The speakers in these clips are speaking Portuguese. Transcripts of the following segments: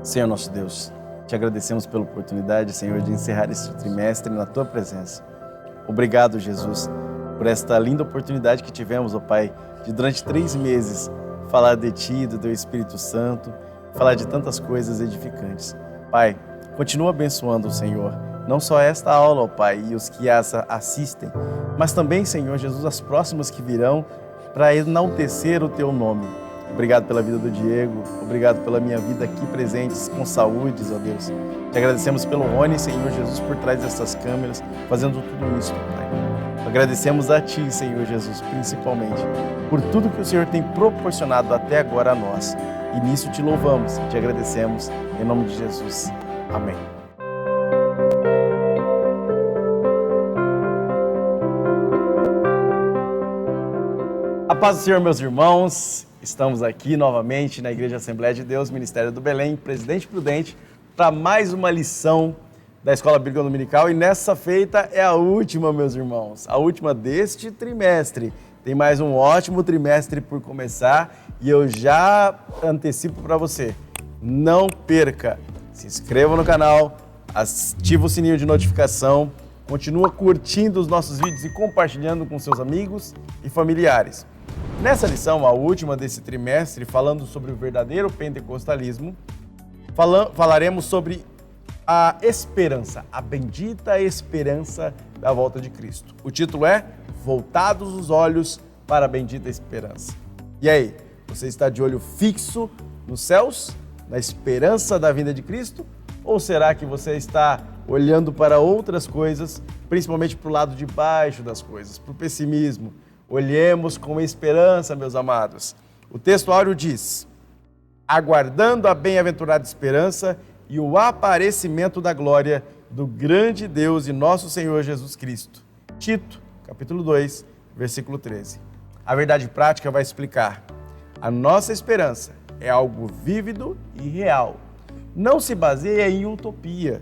Senhor nosso Deus, te agradecemos pela oportunidade, Senhor, de encerrar este trimestre na Tua presença. Obrigado, Jesus, por esta linda oportunidade que tivemos, ó Pai, de durante 3 meses falar de Ti, do Teu Espírito Santo, falar de tantas coisas edificantes. Pai, continua abençoando o Senhor, não só esta aula, ó Pai, e os que as assistem, mas também, Senhor Jesus, as próximas que virão para enaltecer o Teu nome. Obrigado pela vida do Diego, obrigado pela minha vida aqui presentes com saúde, ó Deus. Te agradecemos pelo Rony, Senhor Jesus, por trás dessas câmeras, fazendo tudo isso, Pai. Agradecemos a Ti, Senhor Jesus, principalmente, por tudo que o Senhor tem proporcionado até agora a nós. E nisso te louvamos, te agradecemos, em nome de Jesus. Amém. A paz do Senhor, meus irmãos. Estamos aqui novamente na Igreja Assembleia de Deus, Ministério do Belém, Presidente Prudente, para mais uma lição da Escola Bíblica Dominical. E nessa feita é a última, meus irmãos, a última deste trimestre. Tem mais um ótimo trimestre por começar e eu já antecipo para você, não perca, se inscreva no canal, ativa o sininho de notificação, continua curtindo os nossos vídeos e compartilhando com seus amigos e familiares. Nessa lição, a última desse trimestre, falando sobre o verdadeiro pentecostalismo, falaremos sobre a esperança, a bendita esperança da volta de Cristo. O título é Voltados os Olhos para a Bendita Esperança. E aí, você está de olho fixo nos céus, na esperança da vinda de Cristo? Ou será que você está olhando para outras coisas, principalmente para o lado de baixo das coisas, para o pessimismo? Olhemos com esperança, meus amados. O texto áureo diz: aguardando a bem-aventurada esperança e o aparecimento da glória do grande Deus e nosso Senhor Jesus Cristo. Tito, capítulo 2, versículo 13. A verdade prática vai explicar. A nossa esperança é algo vívido e real. Não se baseia em utopia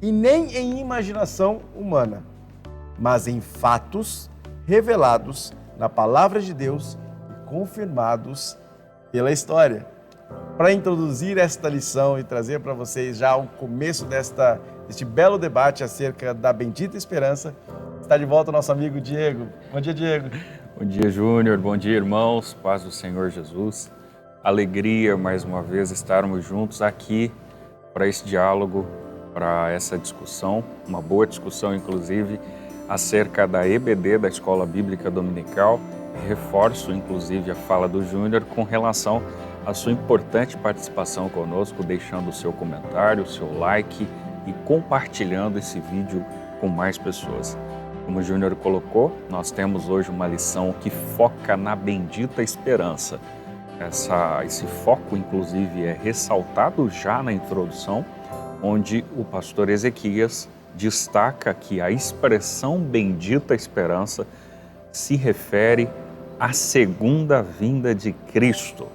e nem em imaginação humana, mas em fatos revelados na palavra de Deus e confirmados pela história. Para introduzir esta lição e trazer para vocês já o começo deste belo debate acerca da bendita esperança, está de volta o nosso amigo Diego. Bom dia, Diego. Bom dia, Júnior. Bom dia, irmãos. Paz do Senhor Jesus. Alegria, mais uma vez, estarmos juntos aqui para esse diálogo, para essa discussão, uma boa discussão, inclusive, acerca da EBD, da Escola Bíblica Dominical. Reforço, inclusive, a fala do Júnior com relação à sua importante participação conosco, deixando o seu comentário, o seu like e compartilhando esse vídeo com mais pessoas. Como o Júnior colocou, nós temos hoje uma lição que foca na bendita esperança. Esse foco, inclusive, é ressaltado já na introdução, onde o pastor Ezequias destaca que a expressão bendita esperança se refere à segunda vinda de Cristo.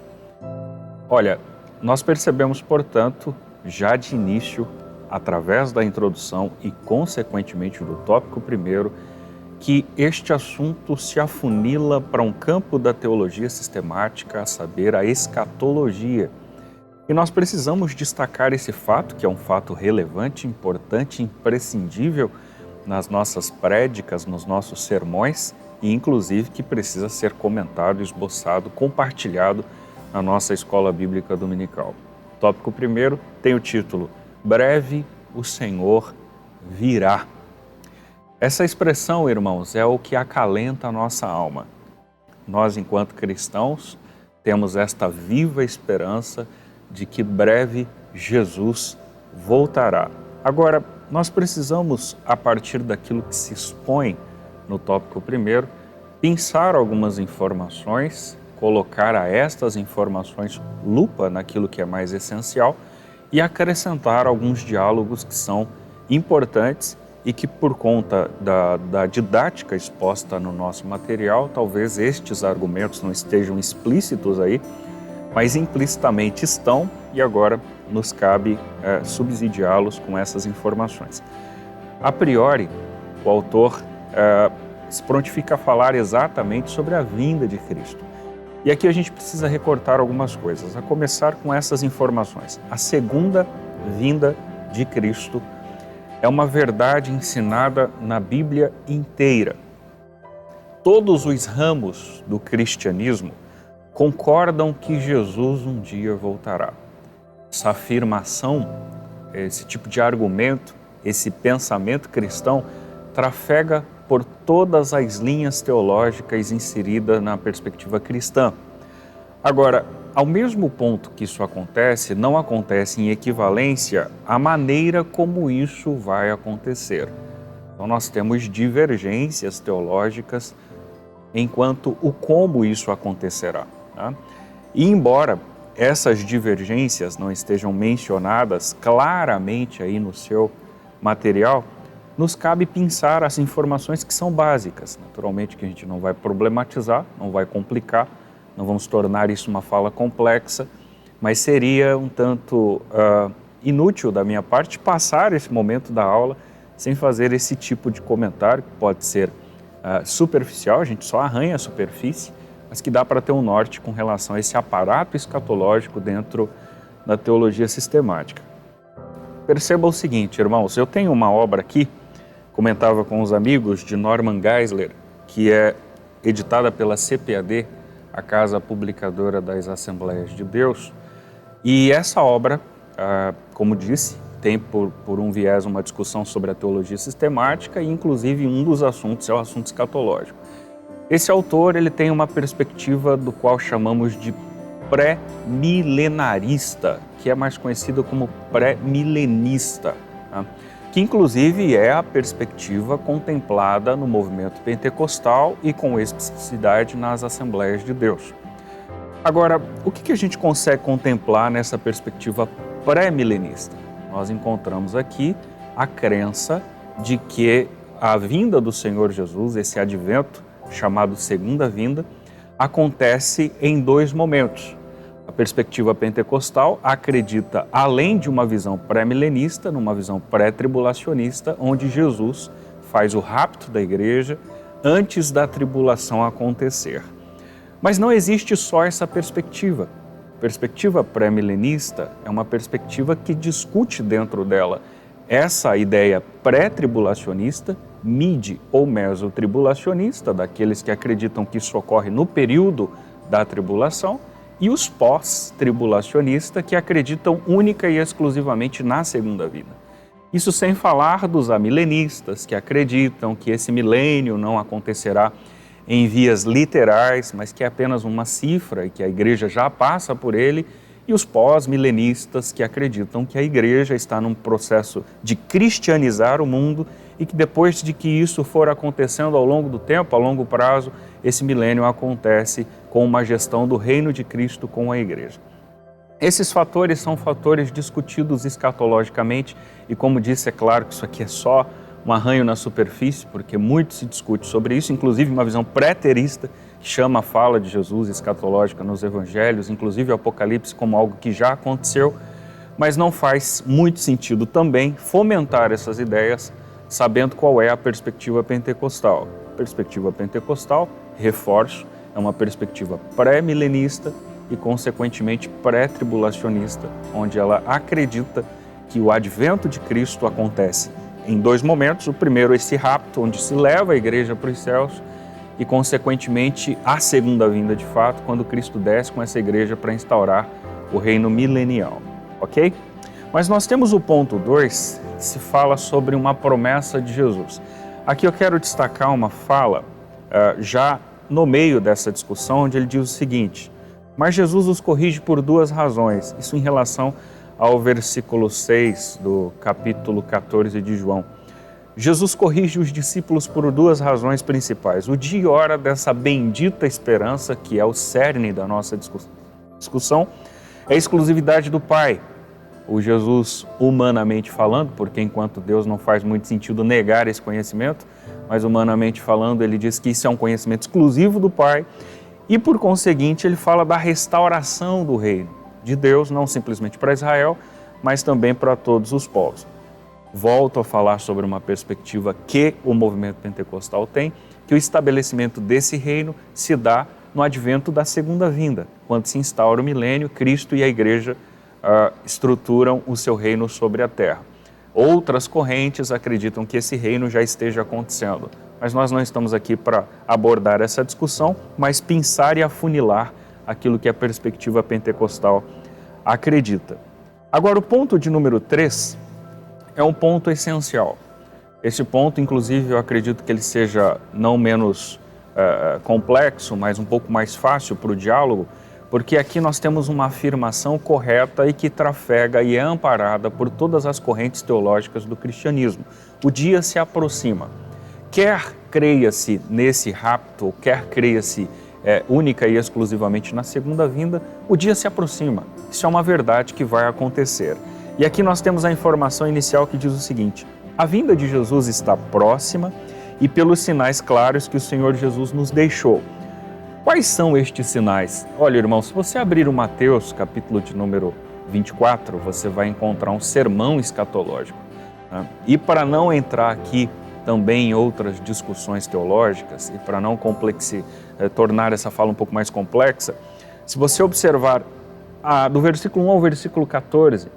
Olha, nós percebemos, portanto, já de início, através da introdução e, consequentemente, do tópico primeiro, que este assunto se afunila para um campo da teologia sistemática, a saber, a escatologia. E nós precisamos destacar esse fato, que é um fato relevante, importante, imprescindível nas nossas prédicas, nos nossos sermões, e inclusive que precisa ser comentado, esboçado, compartilhado na nossa Escola Bíblica Dominical. O tópico primeiro tem o título Breve o Senhor virá. Essa expressão, irmãos, é o que acalenta a nossa alma. Nós, enquanto cristãos, temos esta viva esperança de que breve Jesus voltará. Agora, nós precisamos, a partir daquilo que se expõe no tópico primeiro, pensar algumas informações, colocar a estas informações lupa naquilo que é mais essencial e acrescentar alguns diálogos que são importantes e que, por conta da didática exposta no nosso material, talvez estes argumentos não estejam explícitos aí, mas implicitamente estão, e agora nos cabe subsidiá-los com essas informações. A priori, o autor se prontifica a falar exatamente sobre a vinda de Cristo. E aqui a gente precisa recortar algumas coisas, a começar com essas informações. A segunda vinda de Cristo é uma verdade ensinada na Bíblia inteira. Todos os ramos do cristianismo concordam que Jesus um dia voltará. Essa afirmação, esse tipo de argumento, esse pensamento cristão trafega por todas as linhas teológicas inseridas na perspectiva cristã. Agora, ao mesmo ponto que isso acontece, não acontece em equivalência a maneira como isso vai acontecer. Então nós temos divergências teológicas enquanto o como isso acontecerá. Tá? E embora essas divergências não estejam mencionadas claramente aí no seu material, nos cabe pensar as informações que são básicas. Naturalmente que a gente não vai problematizar, não vai complicar, não vamos tornar isso uma fala complexa, mas seria um tanto inútil da minha parte passar esse momento da aula sem fazer esse tipo de comentário, que pode ser superficial, a gente só arranha a superfície, mas que dá para ter um norte com relação a esse aparato escatológico dentro da teologia sistemática. Perceba o seguinte, irmãos, eu tenho uma obra aqui, comentava com os amigos, de Norman Geisler, que é editada pela CPAD, a Casa Publicadora das Assembleias de Deus, e essa obra, como disse, tem por um viés uma discussão sobre a teologia sistemática e inclusive um dos assuntos é o assunto escatológico. Esse autor ele tem uma perspectiva do qual chamamos de pré-milenarista, que é mais conhecido como pré-milenista, tá? Que inclusive é a perspectiva contemplada no movimento pentecostal e com especificidade nas Assembleias de Deus. Agora, o que a gente consegue contemplar nessa perspectiva pré-milenista? Nós encontramos aqui a crença de que a vinda do Senhor Jesus, esse advento chamado segunda vinda, acontece em dois momentos. A perspectiva pentecostal acredita, além de uma visão pré-milenista, numa visão pré-tribulacionista, onde Jesus faz o rapto da igreja antes da tribulação acontecer. Mas não existe só essa perspectiva. A perspectiva pré-milenista é uma perspectiva que discute dentro dela essa ideia pré-tribulacionista, mid ou mesotribulacionista, daqueles que acreditam que isso ocorre no período da tribulação, e os pós-tribulacionistas, que acreditam única e exclusivamente na segunda vida. Isso sem falar dos amilenistas, que acreditam que esse milênio não acontecerá em vias literais, mas que é apenas uma cifra e que a igreja já passa por ele, e os pós-milenistas, que acreditam que a igreja está num processo de cristianizar o mundo e que depois de que isso for acontecendo ao longo do tempo, a longo prazo, esse milênio acontece com uma gestão do reino de Cristo com a igreja. Esses fatores são fatores discutidos escatologicamente e, como disse, é claro que isso aqui é só um arranho na superfície, porque muito se discute sobre isso, inclusive uma visão preterista que chama a fala de Jesus escatológica nos evangelhos, inclusive o Apocalipse, como algo que já aconteceu, mas não faz muito sentido também fomentar essas ideias sabendo qual é a perspectiva pentecostal. A perspectiva pentecostal, reforço, é uma perspectiva pré-milenista e, consequentemente, pré-tribulacionista, onde ela acredita que o advento de Cristo acontece em dois momentos. O primeiro, esse rapto, onde se leva a igreja para os céus, e, consequentemente, a segunda vinda de fato, quando Cristo desce com essa igreja para instaurar o reino milenial. Ok? Mas nós temos o ponto 2, que se fala sobre uma promessa de Jesus. Aqui eu quero destacar uma fala já no meio dessa discussão, onde ele diz o seguinte: mas Jesus os corrige por duas razões. Isso em relação ao versículo 6 do capítulo 14 de João. Jesus corrige os discípulos por duas razões principais. O dia e hora dessa bendita esperança, que é o cerne da nossa discussão, é a exclusividade do Pai. O Jesus, humanamente falando, porque enquanto Deus não faz muito sentido negar esse conhecimento, mas humanamente falando, ele diz que isso é um conhecimento exclusivo do Pai, e por conseguinte ele fala da restauração do reino de Deus, não simplesmente para Israel, mas também para todos os povos. Volto a falar sobre uma perspectiva que o movimento pentecostal tem, que o estabelecimento desse reino se dá no advento da segunda vinda, quando se instaura o milênio, Cristo e a igreja estruturam o seu reino sobre a terra. Outras correntes acreditam que esse reino já esteja acontecendo, mas nós não estamos aqui para abordar essa discussão, mas pensar e afunilar aquilo que a perspectiva pentecostal acredita. Agora, o ponto de número 3 é um ponto essencial. Esse ponto, inclusive, eu acredito que ele seja não menos complexo, mas um pouco mais fácil para o diálogo, porque aqui nós temos uma afirmação correta e que trafega e é amparada por todas as correntes teológicas do cristianismo. O dia se aproxima. Quer creia-se nesse rapto, quer creia-se única e exclusivamente na segunda vinda, o dia se aproxima. Isso é uma verdade que vai acontecer. E aqui nós temos a informação inicial que diz o seguinte: a vinda de Jesus está próxima e pelos sinais claros que o Senhor Jesus nos deixou. Quais são estes sinais? Olha, irmão, se você abrir o Mateus, capítulo de número 24, você vai encontrar um sermão escatológico. Né? E para não entrar aqui também em outras discussões teológicas e para não tornar essa fala um pouco mais complexa, se você observar do versículo 1 ao versículo 14,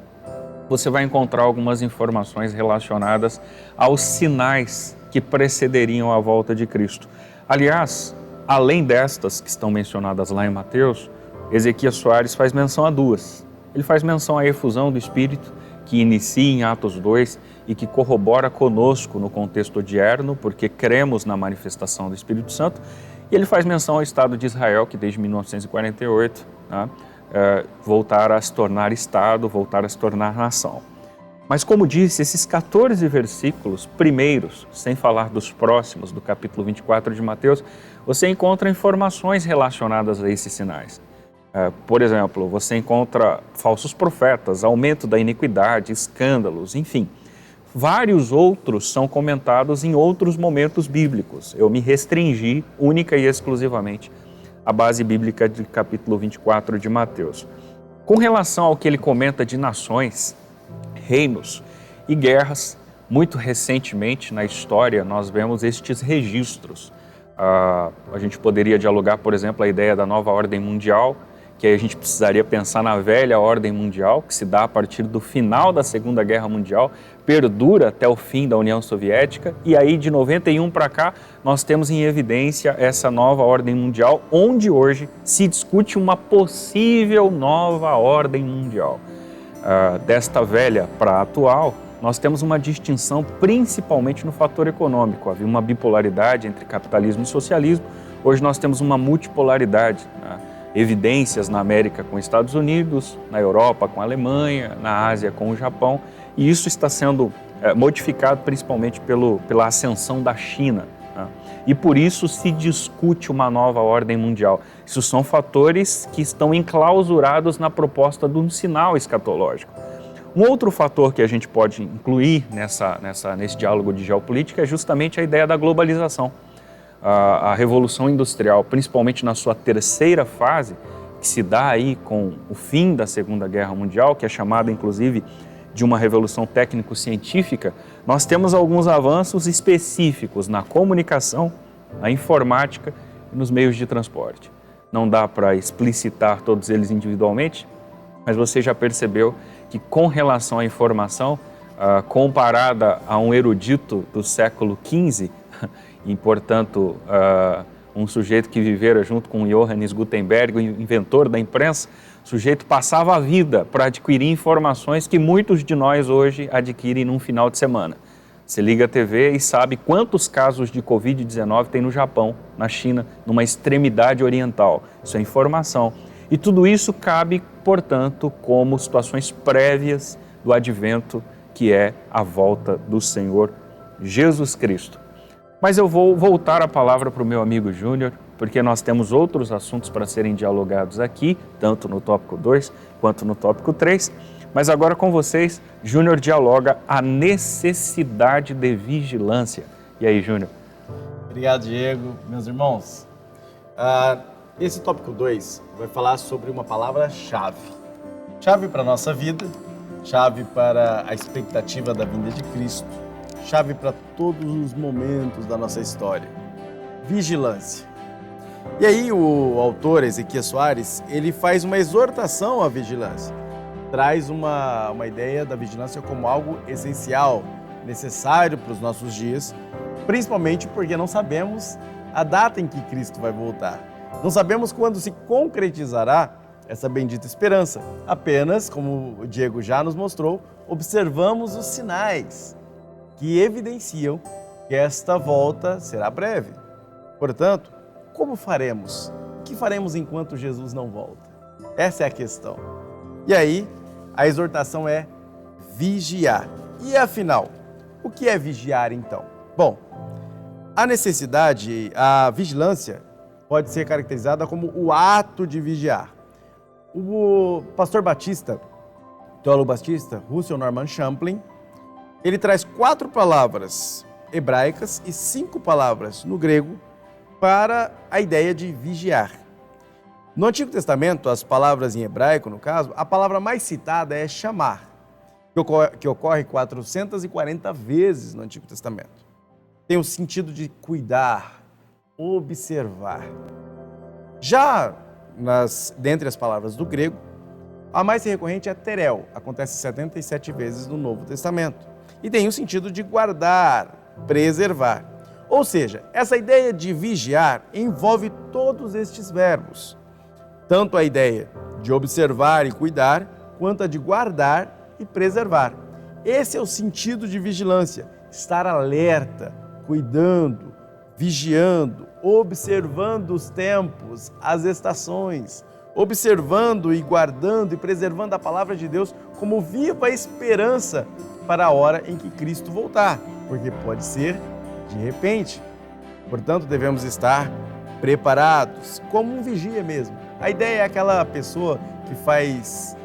você vai encontrar algumas informações relacionadas aos sinais que precederiam a volta de Cristo. Aliás, além destas que estão mencionadas lá em Mateus, Ezequias Soares faz menção a duas. Ele faz menção à efusão do Espírito, que inicia em Atos 2 e que corrobora conosco no contexto odierno, porque cremos na manifestação do Espírito Santo. E ele faz menção ao Estado de Israel, que desde 1948, voltar a se tornar Estado, voltar a se tornar nação. Mas como disse, esses 14 versículos primeiros, sem falar dos próximos, do capítulo 24 de Mateus, você encontra informações relacionadas a esses sinais. Por exemplo, você encontra falsos profetas, aumento da iniquidade, escândalos, enfim. Vários outros são comentados em outros momentos bíblicos. Eu me restringi única e exclusivamente à base bíblica do capítulo 24 de Mateus. Com relação ao que ele comenta de nações, reinos e guerras, muito recentemente na história nós vemos estes registros. A gente poderia dialogar, por exemplo, a ideia da nova ordem mundial, que aí a gente precisaria pensar na velha ordem mundial, que se dá a partir do final da Segunda Guerra Mundial, perdura até o fim da União Soviética, e aí de 91 para cá nós temos em evidência essa nova ordem mundial, onde hoje se discute uma possível nova ordem mundial. Desta velha para a atual, nós temos uma distinção principalmente no fator econômico. Havia uma bipolaridade entre capitalismo e socialismo, hoje nós temos uma multipolaridade, né? Evidências na América com os Estados Unidos, na Europa com a Alemanha, na Ásia com o Japão, e isso está sendo modificado principalmente pela ascensão da China, né? E por isso se discute uma nova ordem mundial. Isso são fatores que estão enclausurados na proposta de um sinal escatológico. Um outro fator que a gente pode incluir nesse diálogo de geopolítica é justamente a ideia da globalização. A Revolução Industrial, principalmente na sua terceira fase, que se dá aí com o fim da Segunda Guerra Mundial, que é chamada inclusive de uma revolução técnico-científica, nós temos alguns avanços específicos na comunicação, na informática e nos meios de transporte. Não dá para explicitar todos eles individualmente, mas você já percebeu que com relação à informação, comparada a um erudito do século XV, e, portanto, um sujeito que vivera junto com Johannes Gutenberg, o inventor da imprensa, o sujeito passava a vida para adquirir informações que muitos de nós hoje adquirem num final de semana. Você liga a TV e sabe quantos casos de Covid-19 tem no Japão, na China, numa extremidade oriental. Isso é informação. E tudo isso cabe, portanto, como situações prévias do advento, que é a volta do Senhor Jesus Cristo. Mas eu vou voltar a palavra para o meu amigo Júnior, porque nós temos outros assuntos para serem dialogados aqui, tanto no tópico 2 quanto no tópico 3. Mas agora com vocês, Júnior dialoga a necessidade de vigilância. E aí, Júnior? Obrigado, Diego. Meus irmãos, esse tópico 2 vai falar sobre uma palavra-chave. Chave para a nossa vida, chave para a expectativa da vinda de Cristo, chave para todos os momentos da nossa história. Vigilância. E aí o autor, Ezequias Soares, ele faz uma exortação à vigilância. Traz uma ideia da vigilância como algo essencial, necessário para os nossos dias, principalmente porque não sabemos a data em que Cristo vai voltar. Não sabemos quando se concretizará essa bendita esperança. Apenas, como o Diego já nos mostrou, observamos os sinais que evidenciam que esta volta será breve. Portanto, como faremos? O que faremos enquanto Jesus não volta? Essa é a questão. E aí, a exortação é vigiar. E afinal, o que é vigiar então? Bom, a vigilância pode ser caracterizada como o ato de vigiar. O pastor batista, teólogo batista, Russell Norman Champlin, ele traz 4 palavras hebraicas e 5 palavras no grego para a ideia de vigiar. No Antigo Testamento, as palavras em hebraico, no caso, a palavra mais citada é chamar, que ocorre 440 vezes no Antigo Testamento. Tem o sentido de cuidar, observar. Já dentre as palavras do grego, a mais recorrente é terel, acontece 77 vezes no Novo Testamento. E tem o sentido de guardar, preservar. Ou seja, essa ideia de vigiar envolve todos estes verbos. Tanto a ideia de observar e cuidar, quanto a de guardar e preservar. Esse é o sentido de vigilância, estar alerta, cuidando, vigiando, observando os tempos, as estações, observando e guardando e preservando a palavra de Deus como viva esperança para a hora em que Cristo voltar, porque pode ser de repente. Portanto, devemos estar preparados, como um vigia mesmo. A ideia é aquela pessoa que faz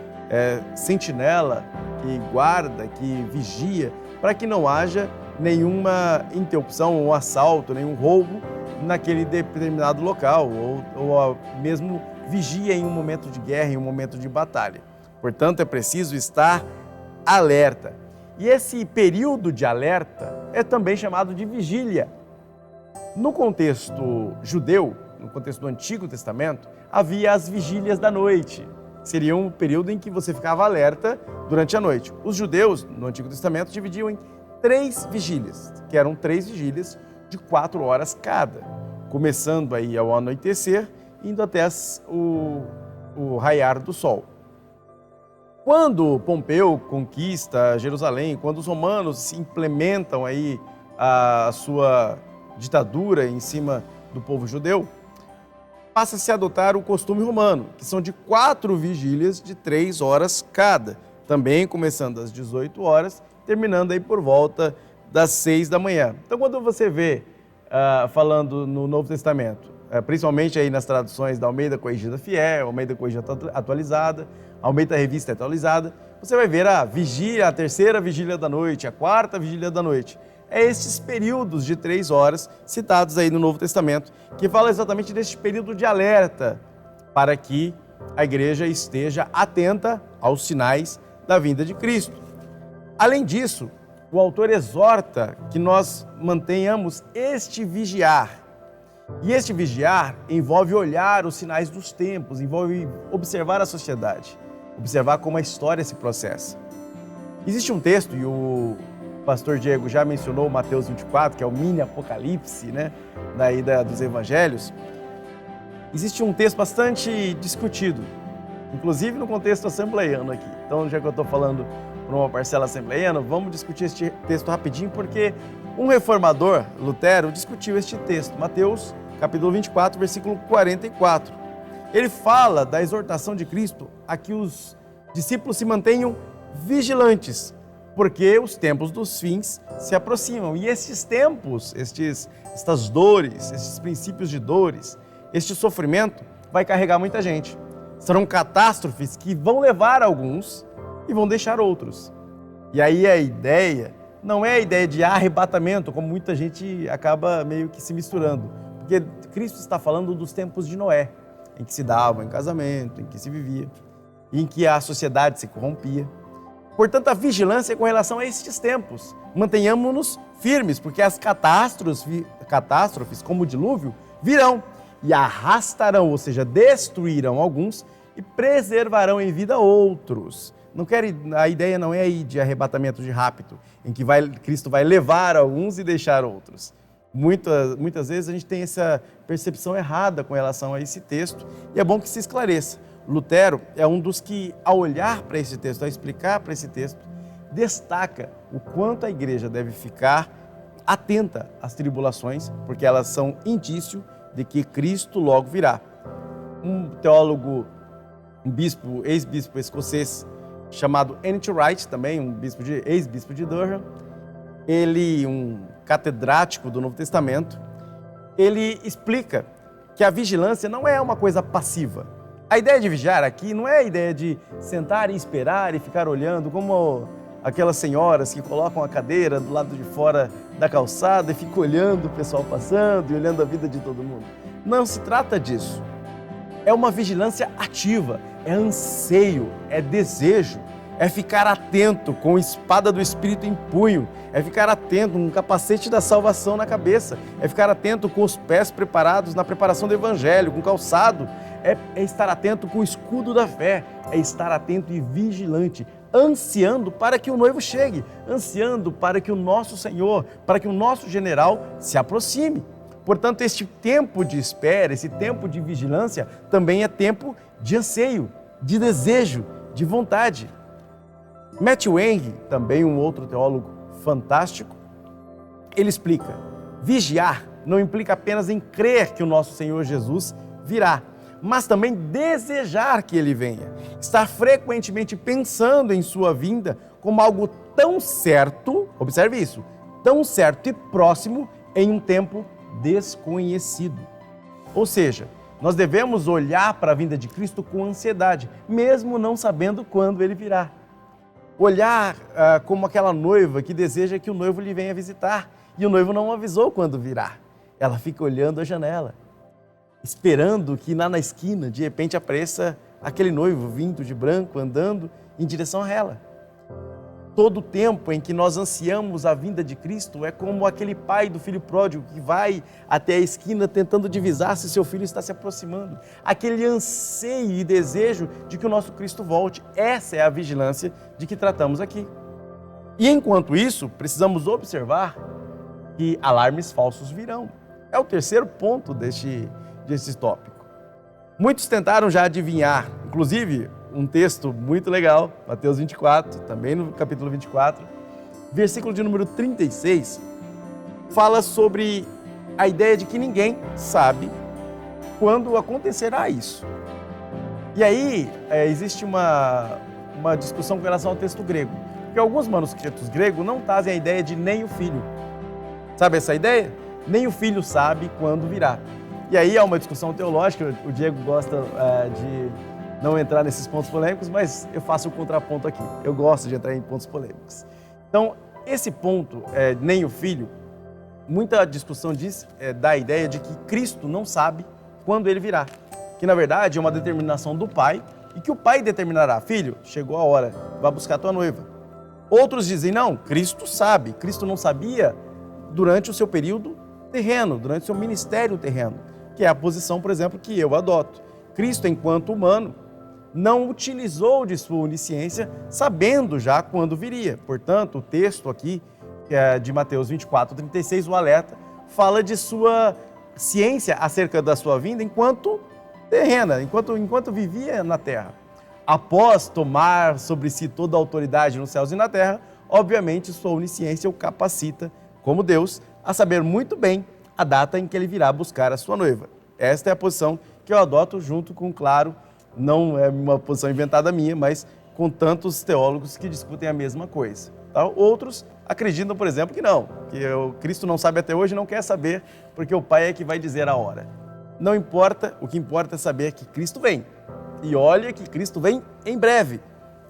sentinela, que guarda, que vigia, para que não haja nenhuma interrupção, um assalto, nenhum roubo naquele determinado local, ou mesmo vigia em um momento de guerra, em um momento de batalha. Portanto, é preciso estar alerta. E esse período de alerta é também chamado de vigília. No contexto judeu, no contexto do Antigo Testamento, havia as vigílias da noite. Seria um período em que você ficava alerta durante a noite. Os judeus, no Antigo Testamento, dividiam em 3 vigílias, que eram 3 vigílias de 4 horas cada, começando aí ao anoitecer, indo até o raiar do sol. Quando Pompeu conquista Jerusalém, quando os romanos implementam aí a sua ditadura em cima do povo judeu, passa-se a adotar o costume romano, que são de 4 vigílias de 3 horas cada, também começando às 18 horas, terminando aí por volta das 6 da manhã. Então, quando você vê, falando no Novo Testamento, principalmente aí nas traduções da Almeida Corrigida Fiel, Almeida Corrigida Atualizada, Almeida Revista Atualizada, você vai ver a vigília, a 3ª vigília da noite, a 4ª vigília da noite. É esses períodos de 3 horas citados aí no Novo Testamento, que fala exatamente deste período de alerta, para que a igreja esteja atenta aos sinais da vinda de Cristo. Além disso, o autor exorta que nós mantenhamos este vigiar. E este vigiar envolve olhar os sinais dos tempos, envolve observar a sociedade, observar como a história se processa. Existe um texto, e o pastor Diego já mencionou, Mateus 24, que é o mini apocalipse, né, daí dos evangelhos. Existe um texto bastante discutido, inclusive no contexto assembleiano aqui. Então, já que eu estou falando para uma parcela assembleiana, vamos discutir este texto rapidinho, porque um reformador, Lutero, discutiu este texto, Mateus capítulo 24, versículo 44. Ele fala da exortação de Cristo a que os discípulos se mantenham vigilantes, porque os tempos dos fins se aproximam. E esses tempos, estas dores, esses princípios de dores, este sofrimento vai carregar muita gente. Serão catástrofes que vão levar alguns e vão deixar outros. E aí a ideia não é a ideia de arrebatamento, como muita gente acaba meio que se misturando. Porque Cristo está falando dos tempos de Noé, em que se dava em casamento, em que se vivia, em que a sociedade se corrompia. Portanto, a vigilância é com relação a estes tempos. Mantenhamos-nos firmes, porque as catástrofes, como o dilúvio, virão. e arrastarão, ou seja, destruirão alguns e preservarão em vida outros. A ideia não é aí de arrebatamento de rapto, em que Cristo vai levar alguns e deixar outros. Muitas vezes a gente tem essa percepção errada com relação a esse texto e é bom que se esclareça. Lutero é um dos que, ao olhar para esse texto, ao explicar para esse texto, destaca o quanto a igreja deve ficar atenta às tribulações, porque elas são indício de que Cristo logo virá. Um teólogo, ex-bispo escocês, chamado N.T. Wright, também ex-bispo de Durham, ele, um catedrático do Novo Testamento, ele explica que a vigilância não é uma coisa passiva. A ideia de vigiar aqui não é a ideia de sentar e esperar e ficar olhando como aquelas senhoras que colocam a cadeira do lado de fora da calçada e ficam olhando o pessoal passando e olhando a vida de todo mundo. Não se trata disso. É uma vigilância ativa, é anseio, é desejo, é ficar atento com a espada do Espírito em punho, é ficar atento com o capacete da salvação na cabeça, é ficar atento com os pés preparados na preparação do Evangelho, com calçado, é estar atento com o escudo da fé, é estar atento e vigilante, ansiando para que o noivo chegue, ansiando para que o nosso Senhor, para que o nosso general se aproxime. Portanto, este tempo de espera, esse tempo de vigilância, também é tempo de anseio, de desejo, de vontade. Matthew Henry, também um outro teólogo fantástico, ele explica: vigiar não implica apenas em crer que o nosso Senhor Jesus virá, mas também desejar que ele venha. Estar frequentemente pensando em sua vinda como algo tão certo, observe isso, tão certo e próximo em um tempo desconhecido. Ou seja, nós devemos olhar para a vinda de Cristo com ansiedade, mesmo não sabendo quando ele virá. Olhar como aquela noiva que deseja que o noivo lhe venha visitar e o noivo não avisou quando virá. Ela fica olhando a janela, esperando que lá na esquina, de repente, apareça aquele noivo vindo de branco, andando em direção a ela. Todo o tempo em que nós ansiamos a vinda de Cristo é como aquele pai do filho pródigo que vai até a esquina tentando divisar se seu filho está se aproximando. Aquele anseio e desejo de que o nosso Cristo volte. Essa é a vigilância de que tratamos aqui. E enquanto isso, precisamos observar que alarmes falsos virão. É o terceiro ponto desse tópico. Muitos tentaram já adivinhar, inclusive um texto muito legal, Mateus 24, também no capítulo 24, versículo de número 36, fala sobre a ideia de que ninguém sabe quando acontecerá isso. E aí existe uma discussão com relação ao texto grego, porque alguns manuscritos gregos não trazem a ideia de nem o filho. Sabe essa ideia? Nem o filho sabe quando virá. E aí há uma discussão teológica, o Diego gosta de não entrar nesses pontos polêmicos, mas eu faço o contraponto aqui. Eu gosto de entrar em pontos polêmicos. Então, esse ponto, nem o filho, muita discussão dá a ideia de que Cristo não sabe quando ele virá. Que, na verdade, é uma determinação do pai e que o pai determinará: filho, chegou a hora, vá buscar tua noiva. Outros dizem: não, Cristo sabe. Cristo não sabia durante o seu período terreno, durante o seu ministério terreno, que é a posição, por exemplo, que eu adoto. Cristo, enquanto humano, não utilizou de sua onisciência, sabendo já quando viria. Portanto, o texto aqui, que é de Mateus 24, 36, o alerta, fala de sua ciência acerca da sua vinda enquanto terrena, enquanto vivia na terra. Após tomar sobre si toda a autoridade nos céus e na terra, obviamente sua onisciência o capacita, como Deus, a saber muito bem a data em que ele virá buscar a sua noiva. Esta é a posição que eu adoto junto com, claro, não é uma posição inventada minha, mas com tantos teólogos que discutem a mesma coisa. Tá? Outros acreditam, por exemplo, que não, que o Cristo não sabe até hoje e não quer saber, porque o Pai é que vai dizer a hora. Não importa, o que importa é saber que Cristo vem. E olha que Cristo vem em breve.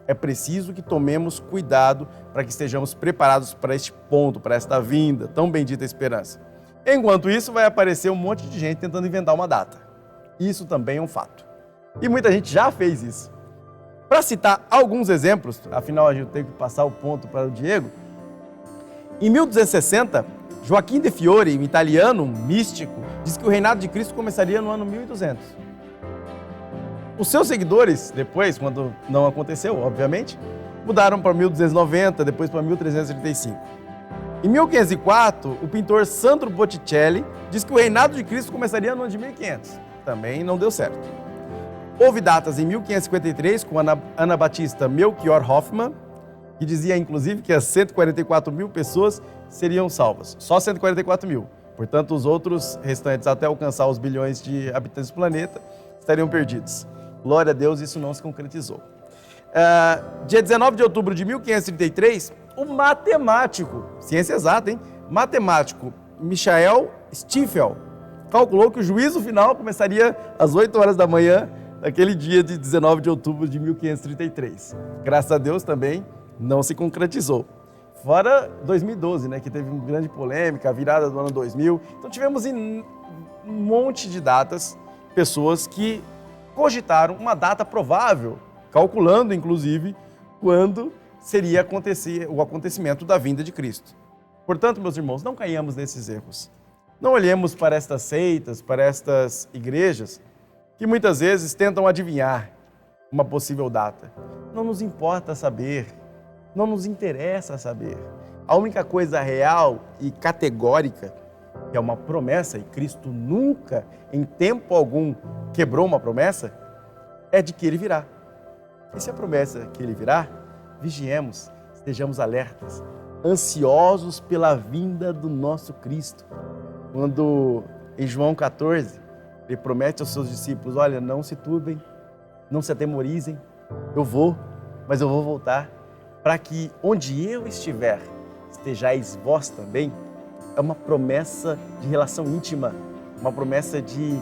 É preciso que tomemos cuidado para que estejamos preparados para este ponto, para esta vinda, tão bendita esperança. Enquanto isso, vai aparecer um monte de gente tentando inventar uma data. Isso também é um fato. E muita gente já fez isso. Para citar alguns exemplos, afinal a gente tem que passar o ponto para o Diego, Em 1260, Joaquim de Fiore, um italiano, um místico, diz que o reinado de Cristo começaria no ano 1200. Os seus seguidores, depois, quando não aconteceu, obviamente, mudaram para 1290, depois para 1335. Em 1504, o pintor Sandro Botticelli diz que o reinado de Cristo começaria no ano de 1500. Também não deu certo. Houve datas em 1553 com Ana Batista Melchior Hoffmann, que dizia, inclusive, que as 144 mil pessoas seriam salvas. Só 144 mil. Portanto, os outros restantes, até alcançar os bilhões de habitantes do planeta, estariam perdidos. Glória a Deus, isso não se concretizou. Dia 19 de outubro de 1533, o matemático, ciência exata, hein? Matemático Michael Stifel calculou que o juízo final começaria às 8 horas da manhã daquele dia de 19 de outubro de 1533. Graças a Deus também não se concretizou. Fora 2012, né, que teve uma grande polêmica, a virada do ano 2000. Então tivemos um monte de datas, pessoas que cogitaram uma data provável, calculando inclusive quando seria o acontecimento da vinda de Cristo. Portanto, meus irmãos, não caiamos nesses erros. Não olhemos para estas seitas, para estas igrejas, que muitas vezes tentam adivinhar uma possível data. Não nos importa saber, não nos interessa saber. A única coisa real e categórica, que é uma promessa, e Cristo nunca, em tempo algum, quebrou uma promessa, é de que Ele virá. E se a promessa é que Ele virá, vigiemos, estejamos alertas, ansiosos pela vinda do nosso Cristo. Quando em João 14, Ele promete aos seus discípulos, olha, não se turbem, não se atemorizem, eu vou, mas eu vou voltar, para que onde eu estiver, estejais vós também. É uma promessa de relação íntima, uma promessa que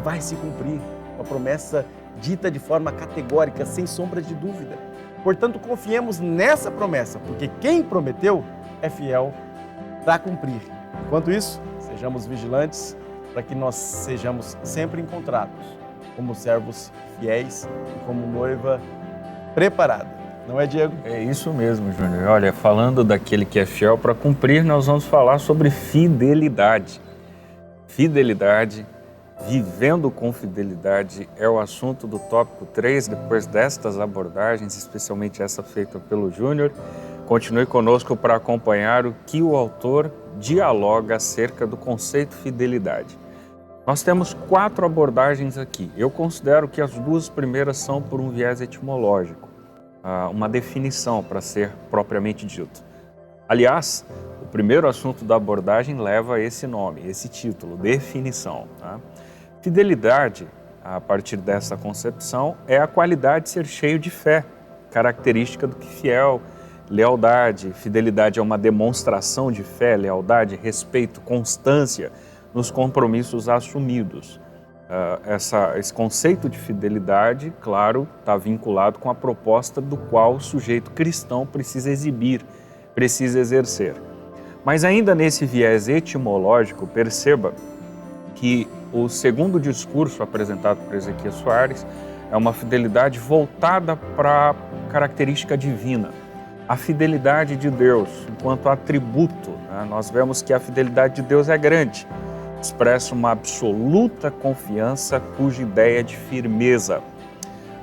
vai se cumprir, uma promessa dita de forma categórica, sem sombra de dúvida. Portanto, confiemos nessa promessa, porque quem prometeu é fiel para cumprir. Enquanto isso, sejamos vigilantes para que nós sejamos sempre encontrados como servos fiéis e como noiva preparada. Não é, Diego? É isso mesmo, Júnior. Olha, falando daquele que é fiel para cumprir, nós vamos falar sobre fidelidade. Fidelidade, vivendo com fidelidade, é o assunto do tópico 3, depois destas abordagens, especialmente essa feita pelo Júnior. Continue conosco para acompanhar o que o autor dialoga acerca do conceito fidelidade. Nós temos 4 abordagens aqui. Eu considero que as 2 primeiras são por um viés etimológico, uma definição para ser propriamente dito. Aliás, o primeiro assunto da abordagem leva esse nome, esse título, definição. Tá? Fidelidade, a partir dessa concepção, é a qualidade de ser cheio de fé, característica do que fiel. Lealdade, fidelidade é uma demonstração de fé, lealdade, respeito, constância nos compromissos assumidos. Esse conceito de fidelidade, claro, está vinculado com a proposta do qual o sujeito cristão precisa exibir, precisa exercer. Mas ainda nesse viés etimológico, perceba que o segundo discurso apresentado por Ezequias Soares é uma fidelidade voltada para a característica divina. A fidelidade de Deus enquanto atributo, né? Nós vemos que a fidelidade de Deus é grande, expressa uma absoluta confiança cuja ideia é de firmeza.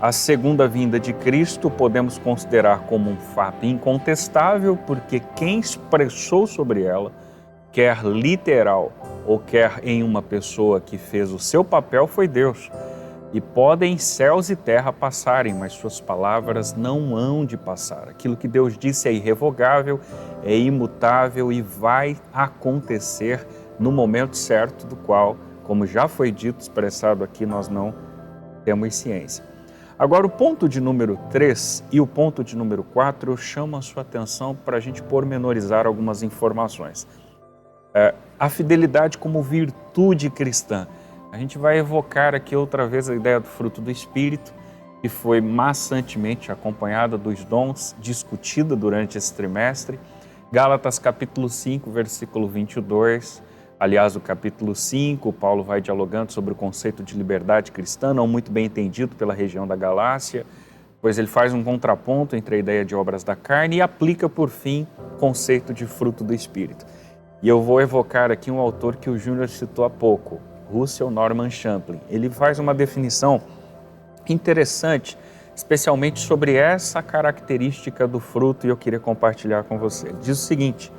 A segunda vinda de Cristo podemos considerar como um fato incontestável, porque quem expressou sobre ela, quer literal ou quer em uma pessoa que fez o seu papel, foi Deus. E podem céus e terra passarem, mas suas palavras não hão de passar. Aquilo que Deus disse é irrevogável, é imutável e vai acontecer no momento certo, do qual, como já foi dito, expressado aqui, nós não temos ciência. Agora, o ponto de número 3 e o ponto de número 4, eu chamo a sua atenção para a gente pormenorizar algumas informações. A fidelidade como virtude cristã. A gente vai evocar aqui outra vez a ideia do fruto do Espírito, que foi maçantemente acompanhada dos dons, discutida durante esse trimestre. Gálatas capítulo 5, versículo 22. Aliás, o capítulo 5, Paulo vai dialogando sobre o conceito de liberdade cristã, não muito bem entendido pela região da Galácia, pois ele faz um contraponto entre a ideia de obras da carne e aplica, por fim, conceito de fruto do Espírito. E eu vou evocar aqui um autor que o Júnior citou há pouco, Russell Norman Champlin. Ele faz uma definição interessante, especialmente sobre essa característica do fruto, e eu queria compartilhar com você. Ele diz o seguinte,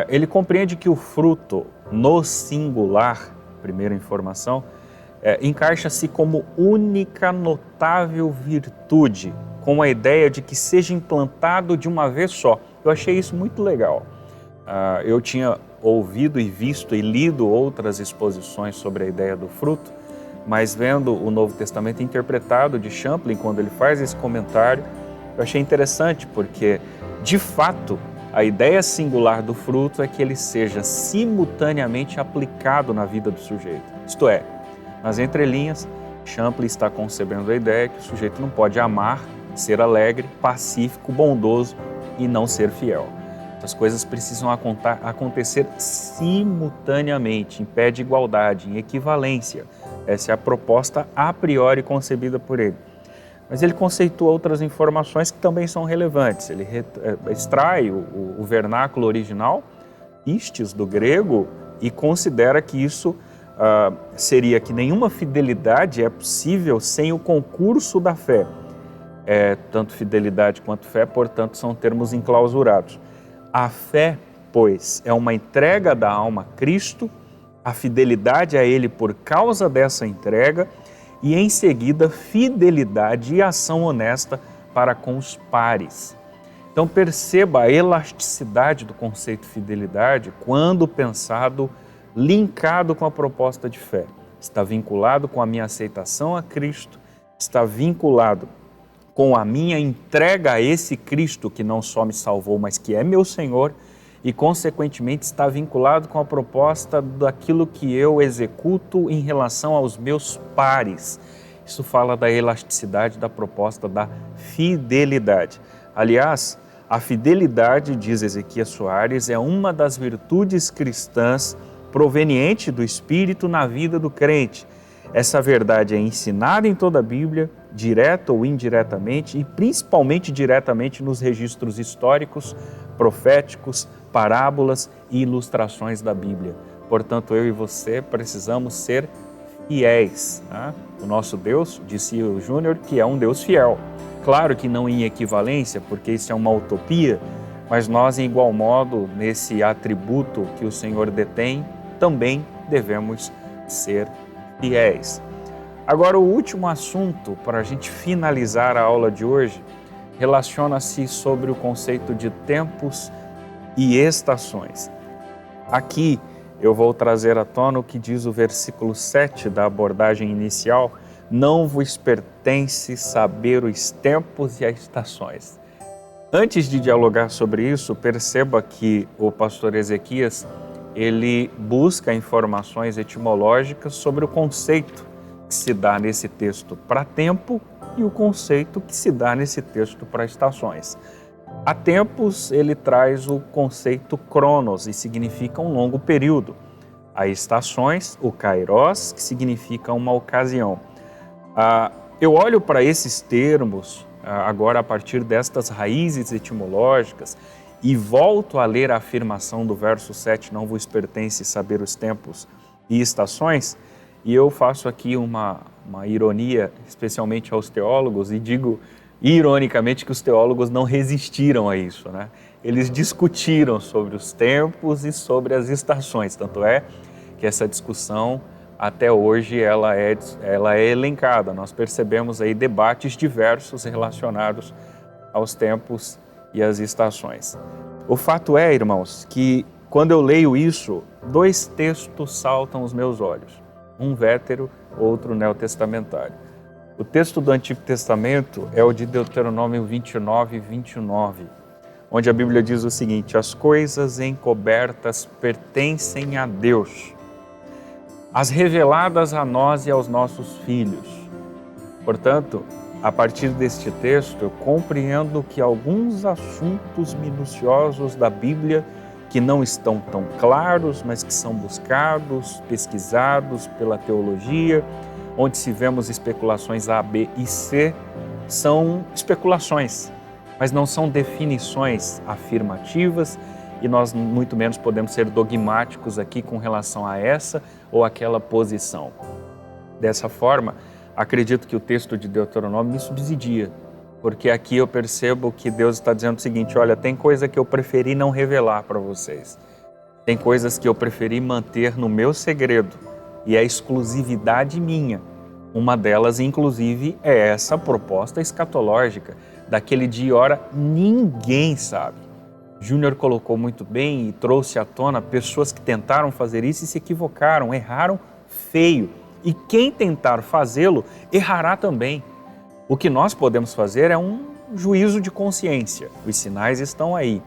ele compreende que o fruto no singular, primeira informação, encaixa-se como única notável virtude, com a ideia de que seja implantado de uma vez só. Eu achei isso muito legal. Eu tinha ouvido e visto e lido outras exposições sobre a ideia do fruto, mas vendo o Novo Testamento interpretado de Champlin, quando ele faz esse comentário, eu achei interessante porque, de fato, a ideia singular do fruto é que ele seja simultaneamente aplicado na vida do sujeito. Isto é, nas entrelinhas, Champlin está concebendo a ideia que o sujeito não pode amar, ser alegre, pacífico, bondoso e não ser fiel. As coisas precisam acontecer simultaneamente, em pé de igualdade, em equivalência. Essa é a proposta a priori concebida por ele. Mas ele conceitua outras informações que também são relevantes. Ele extrai o vernáculo original, istes, do grego, e considera que isso seria que nenhuma fidelidade é possível sem o concurso da fé. Tanto fidelidade quanto fé, portanto, são termos enclausurados. A fé, pois, é uma entrega da alma a Cristo, a fidelidade a Ele por causa dessa entrega e, em seguida, fidelidade e ação honesta para com os pares. Então, perceba a elasticidade do conceito de fidelidade quando pensado, linkado com a proposta de fé. Está vinculado com a minha aceitação a Cristo, está vinculado com a minha entrega a esse Cristo que não só me salvou, mas que é meu Senhor, e, consequentemente, está vinculado com a proposta daquilo que eu executo em relação aos meus pares. Isso fala da elasticidade da proposta da fidelidade. Aliás, a fidelidade, diz Ezequias Soares, é uma das virtudes cristãs proveniente do Espírito na vida do crente. Essa verdade é ensinada em toda a Bíblia, direta ou indiretamente, e principalmente diretamente nos registros históricos, proféticos, parábolas e ilustrações da Bíblia. Portanto, eu e você precisamos ser fiéis. Né? O nosso Deus, disse o Júnior, que é um Deus fiel. Claro que não em equivalência, porque isso é uma utopia, mas nós, em igual modo, nesse atributo que o Senhor detém, também devemos ser fiéis. Agora, o último assunto, para a gente finalizar a aula de hoje, relaciona-se sobre o conceito de tempos e estações. Aqui eu vou trazer à tona o que diz o versículo 7 da abordagem inicial: não vos pertence saber os tempos e as estações. Antes de dialogar sobre isso, perceba que o pastor Ezequias, ele busca informações etimológicas sobre o conceito que se dá nesse texto para tempo e o conceito que se dá nesse texto para estações. A tempos, ele traz o conceito cronos, e significa um longo período. A estações, o kairos, que significa uma ocasião. Eu olho para esses termos, agora a partir destas raízes etimológicas, e volto a ler a afirmação do verso 7, não vos pertence saber os tempos e estações, e eu faço aqui uma ironia, especialmente aos teólogos, e digo ironicamente que os teólogos não resistiram a isso, né? Eles discutiram sobre os tempos e sobre as estações, tanto é que essa discussão até hoje ela é elencada. Nós percebemos aí debates diversos relacionados aos tempos e às estações. O fato é, irmãos, que quando eu leio isso, dois textos saltam aos meus olhos. Um vétero, outro neotestamentário. O texto do Antigo Testamento é o de Deuteronômio 29, 29, onde a Bíblia diz o seguinte: as coisas encobertas pertencem a Deus, as reveladas a nós e aos nossos filhos. Portanto, a partir deste texto, eu compreendo que alguns assuntos minuciosos da Bíblia que não estão tão claros, mas que são buscados, pesquisados pela teologia, onde se vemos especulações A, B e C, são especulações. mas não são definições afirmativas e nós muito menos podemos ser dogmáticos aqui com relação a essa ou aquela posição. Dessa forma, acredito que o texto de Deuteronômio me subsidia, porque aqui eu percebo que Deus está dizendo o seguinte: olha, tem coisa que eu preferi não revelar para vocês, tem coisas que eu preferi manter no meu segredo e é exclusividade minha. Uma delas, inclusive, é essa proposta escatológica, daquele dia e hora ninguém sabe. Júnior colocou muito bem e trouxe à tona pessoas que tentaram fazer isso e se equivocaram, erraram feio. E quem tentar fazê-lo, errará também. O que nós podemos fazer é um juízo de consciência. Os sinais estão aí,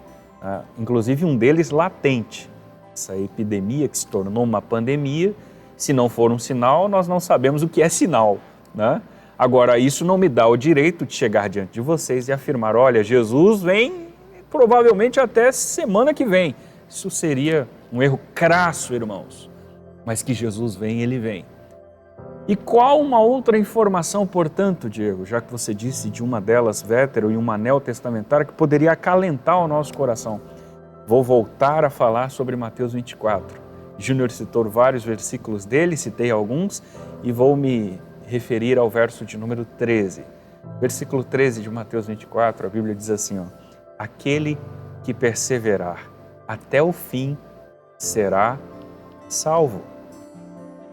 inclusive um deles latente. Essa epidemia que se tornou uma pandemia, se não for um sinal, nós não sabemos o que é sinal, né? Agora, isso não me dá o direito de chegar diante de vocês e afirmar: olha, Jesus vem provavelmente até semana que vem. Isso seria um erro crasso, irmãos. Mas que Jesus vem, Ele vem. E qual uma outra informação, portanto, Diego, já que você disse de uma delas, Vétero, e uma neotestamentária, que poderia acalentar o nosso coração? Vou voltar a falar sobre Mateus 24. Júnior citou vários versículos dele, citei alguns, e vou me referir ao verso de número 13. Versículo 13 de Mateus 24, a Bíblia diz assim, aquele que perseverar até o fim será salvo.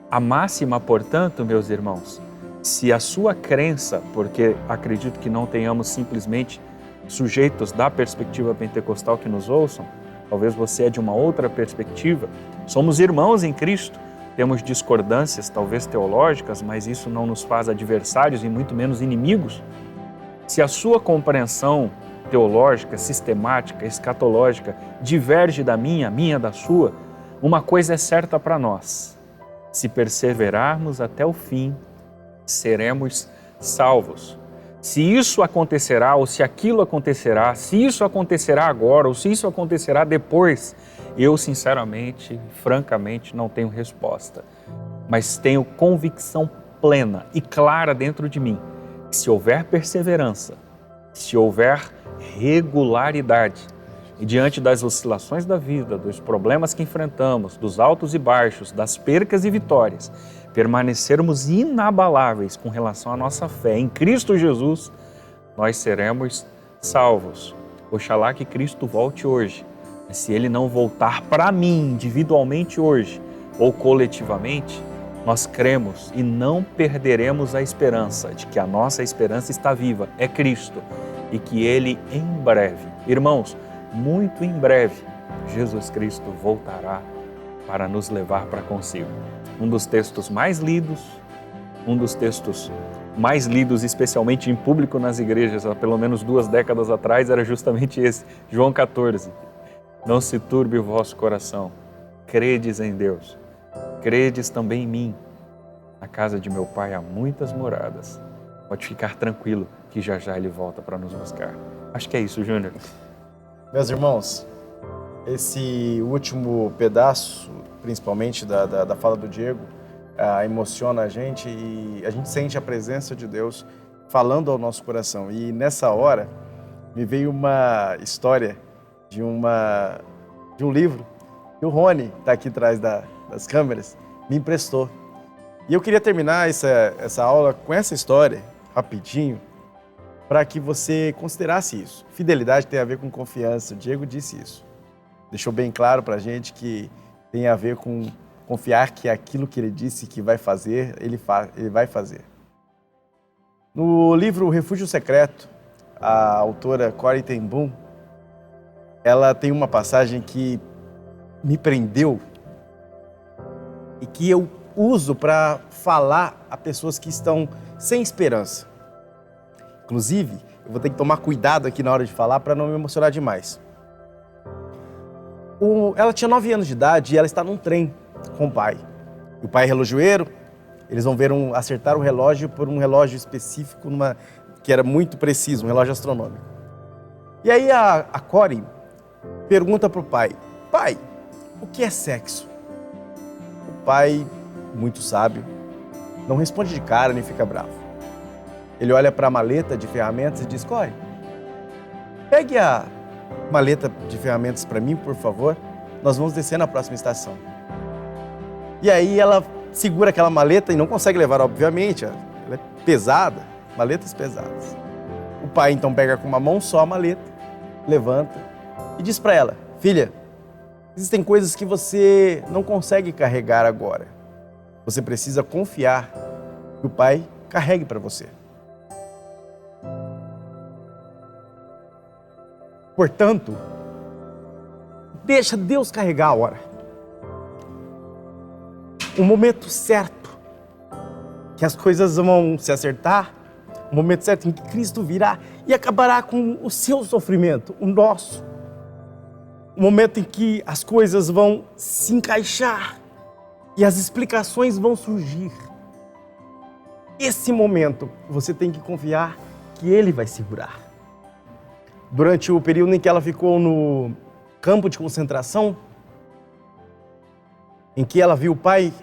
A máxima, portanto, meus irmãos, se a sua crença, porque acredito que não tenhamos simplesmente sujeitos da perspectiva pentecostal que nos ouçam, talvez você é de uma outra perspectiva, somos irmãos em Cristo, temos discordâncias, talvez teológicas, mas isso não nos faz adversários e muito menos inimigos. Se a sua compreensão teológica, sistemática, escatológica diverge da minha da sua, uma coisa é certa para nós: se perseverarmos até o fim, seremos salvos. Se isso acontecerá ou se aquilo acontecerá, se isso acontecerá agora ou se isso acontecerá depois, eu sinceramente, francamente, não tenho resposta. Mas tenho convicção plena e clara dentro de mim que se houver perseverança, se houver regularidade, e diante das oscilações da vida, dos problemas que enfrentamos, dos altos e baixos, das percas e vitórias, permanecermos inabaláveis com relação à nossa fé em Cristo Jesus, nós seremos salvos. Oxalá que Cristo volte hoje. Mas se Ele não voltar para mim individualmente hoje ou coletivamente, nós cremos e não perderemos a esperança de que a nossa esperança está viva, é Cristo, e que Ele em breve, irmãos, muito em breve, Jesus Cristo voltará para nos levar para consigo. Um dos textos mais lidos, especialmente em público nas igrejas, há pelo menos 2 décadas atrás, era justamente esse, João 14. Não se turbe o vosso coração, credes em Deus, credes também em mim. Na casa de meu Pai há muitas moradas. Pode ficar tranquilo que já já Ele volta para nos buscar. Acho que é isso, Júnior. Meus irmãos, esse último pedaço, principalmente da fala do Diego, emociona a gente e a gente sente a presença de Deus falando ao nosso coração. E nessa hora me veio uma história de um livro que o Rony, está aqui atrás das câmeras, me emprestou. E eu queria terminar essa aula com essa história, rapidinho, para que você considerasse isso. Fidelidade tem a ver com confiança, o Diego disse isso. Deixou bem claro para a gente que tem a ver com confiar que aquilo que ele disse que vai fazer, ele vai fazer. No livro O Refúgio Secreto, a autora Corrie ten Boom, ela tem uma passagem que me prendeu e que eu uso para falar a pessoas que estão sem esperança. Inclusive, eu vou ter que tomar cuidado aqui na hora de falar para não me emocionar demais. Ela tinha 9 anos de idade e ela está num trem com o pai. O pai é relojoeiro, eles vão acertar o relógio por um relógio específico, que era muito preciso, um relógio astronômico. E aí a Corrie pergunta para o pai: pai, o que é sexo? O pai, muito sábio, não responde de cara nem fica bravo. Ele olha para a maleta de ferramentas e diz: Corrie, pegue a maleta de ferramentas para mim, por favor. Nós vamos descer na próxima estação. E aí ela segura aquela maleta e não consegue levar, obviamente. Ela é pesada, maletas pesadas. O pai então pega com uma mão só a maleta, levanta e diz para ela: filha, existem coisas que você não consegue carregar agora. Você precisa confiar que o pai carregue para você. Portanto, deixa Deus carregar a hora. O momento certo que as coisas vão se acertar, o momento certo em que Cristo virá e acabará com o seu sofrimento, o nosso. O momento em que as coisas vão se encaixar e as explicações vão surgir. Esse momento você tem que confiar que Ele vai segurar. Durante o período em que ela ficou no campo de concentração, em que ela viu o pai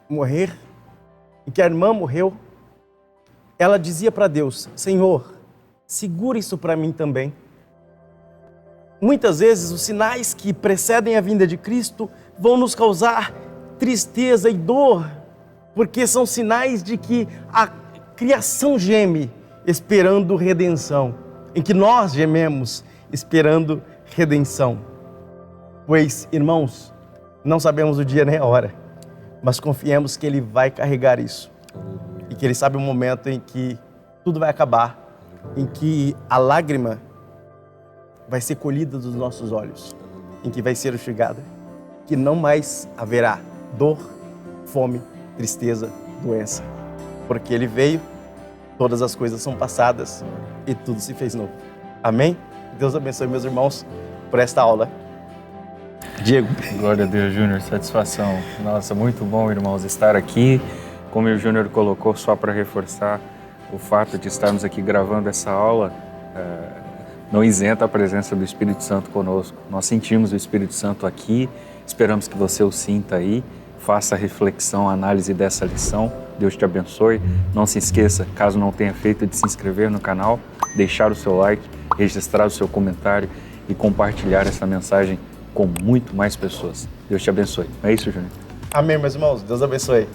morrer, em que a irmã morreu, ela dizia para Deus: Senhor, segura isso para mim também. Muitas vezes os sinais que precedem a vinda de Cristo vão nos causar tristeza e dor, porque são sinais de que a criação geme esperando redenção, em que nós gememos esperando redenção. Pois, irmãos, não sabemos o dia nem a hora, mas confiemos que Ele vai carregar isso e que Ele sabe o momento em que tudo vai acabar, em que a lágrima vai ser colhida dos nossos olhos, em que vai ser enxugada, que não mais haverá dor, fome, tristeza, doença, porque Ele veio, todas as coisas são passadas e tudo se fez novo. Amém? Deus abençoe meus irmãos por esta aula. Diego. Glória a Deus, Júnior, satisfação. Nossa, muito bom, irmãos, estar aqui. Como o Júnior colocou, só para reforçar o fato de estarmos aqui gravando essa aula, não isenta a presença do Espírito Santo conosco. Nós sentimos o Espírito Santo aqui, esperamos que você o sinta aí, faça a reflexão, a análise dessa lição. Deus te abençoe. Não se esqueça, caso não tenha feito, de se inscrever no canal, deixar o seu like, registrar o seu comentário e compartilhar essa mensagem com muito mais pessoas. Deus te abençoe. É isso, Júnior? Amém, meus irmãos. Deus abençoe.